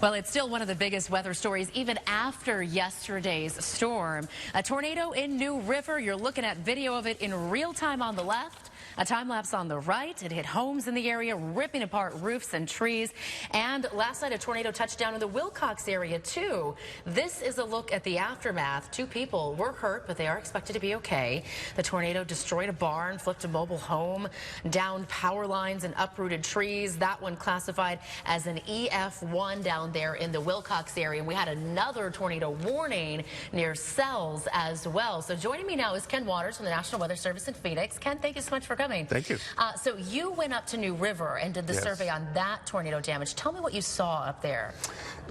Well, it's still one of the biggest weather stories even after yesterday's storm. A tornado in New River. You're looking at video of it in real time on the left. A time lapse on the right. It hit homes in the area, ripping apart roofs and trees. And last night, a tornado touched down in the Wilcox area, too. This is a look at the aftermath. 2 people were hurt, but they are expected to be okay. The tornado destroyed a barn, flipped a mobile home, downed power lines and uprooted trees. That one classified as an EF1 down there in the Wilcox area. And we had another tornado warning near Sells as well. So joining me now is Ken Waters from the National Weather Service in Phoenix. Ken, thank you so much for coming. Thank you. So you went up to New River and did the survey on that tornado damage. Tell me what you saw up there.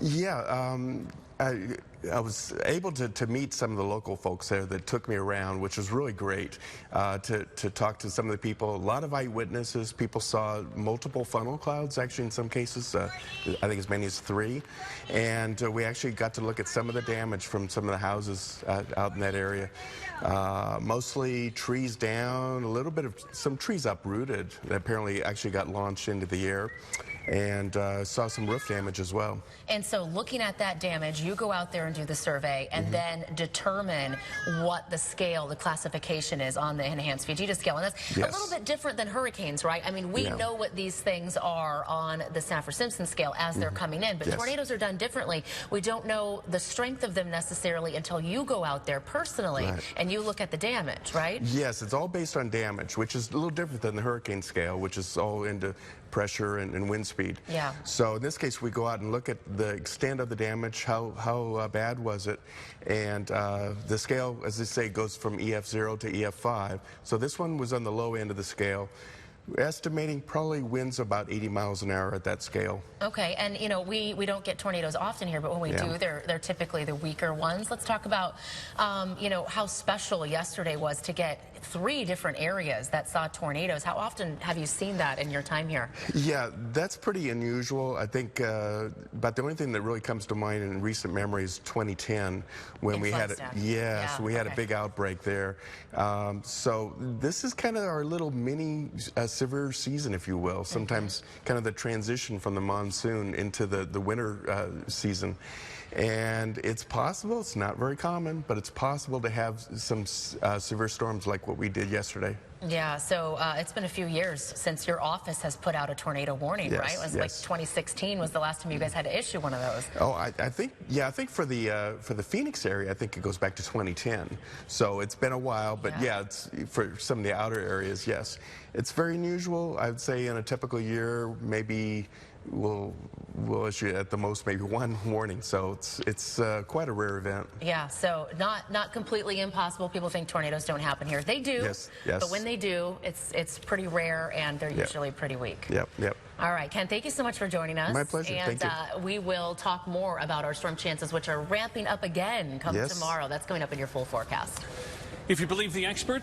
Yeah, I was able to meet some of the local folks there that took me around, which was really great to talk to some of the people. A lot of eyewitnesses. People saw multiple funnel clouds, actually, in some cases, I think as many as 3. And we actually got to look at some of the damage from some of the houses out in that area. Mostly trees down, a little bit of some trees uprooted that apparently actually got launched into the air. And saw some roof damage as well. And so looking at that damage, you go out there and do the survey and then determine what the scale, the classification is on the enhanced Fujita scale. And that's a little bit different than hurricanes, right? I mean, we know what these things are on the Saffir-Simpson scale as they're coming in, but tornadoes are done differently. We don't know the strength of them necessarily until you go out there personally and you look at the damage, right? Yes, it's all based on damage, which is a little different than the hurricane scale, which is all into pressure and wind speed. Yeah. So in this case, we go out and look at the extent of the damage, how bad was it, and the scale, as they say, goes from EF0 to EF5. So this one was on the low end of the scale. We're estimating probably winds about 80 miles an hour at that scale. Okay, and you know, we don't get tornadoes often here, but when we do, they're typically the weaker ones. Let's talk about, you know, how special yesterday was to get 3 different areas that saw tornadoes. How often have you seen that in your time here? Yeah, that's pretty unusual. I think, but the only thing that really comes to mind in recent memory is 2010 when we had we had a big outbreak there. So this is kind of our little mini severe season, if you will. Sometimes kind of the transition from the monsoon into the winter season. And it's possible, it's not very common, but it's possible to have some severe storms like what we did yesterday. Yeah, so it's been a few years since your office has put out a tornado warning, right? It was like 2016 was the last time you guys had to issue one of those. Oh, I think for the Phoenix area, I think it goes back to 2010. So it's been a while, but it's for some of the outer areas, yes. It's very unusual. I would say in a typical year, maybe we'll issue at the most maybe 1 warning, so it's quite a rare event. Yeah, so not completely impossible. People think tornadoes don't happen here. They do. Yes. But when they do, it's pretty rare, and they're usually pretty weak. Yep. All right, Ken, thank you so much for joining us. My pleasure. And thank you. We will talk more about our storm chances, which are ramping up again come tomorrow. That's coming up in your full forecast. If you believe the experts.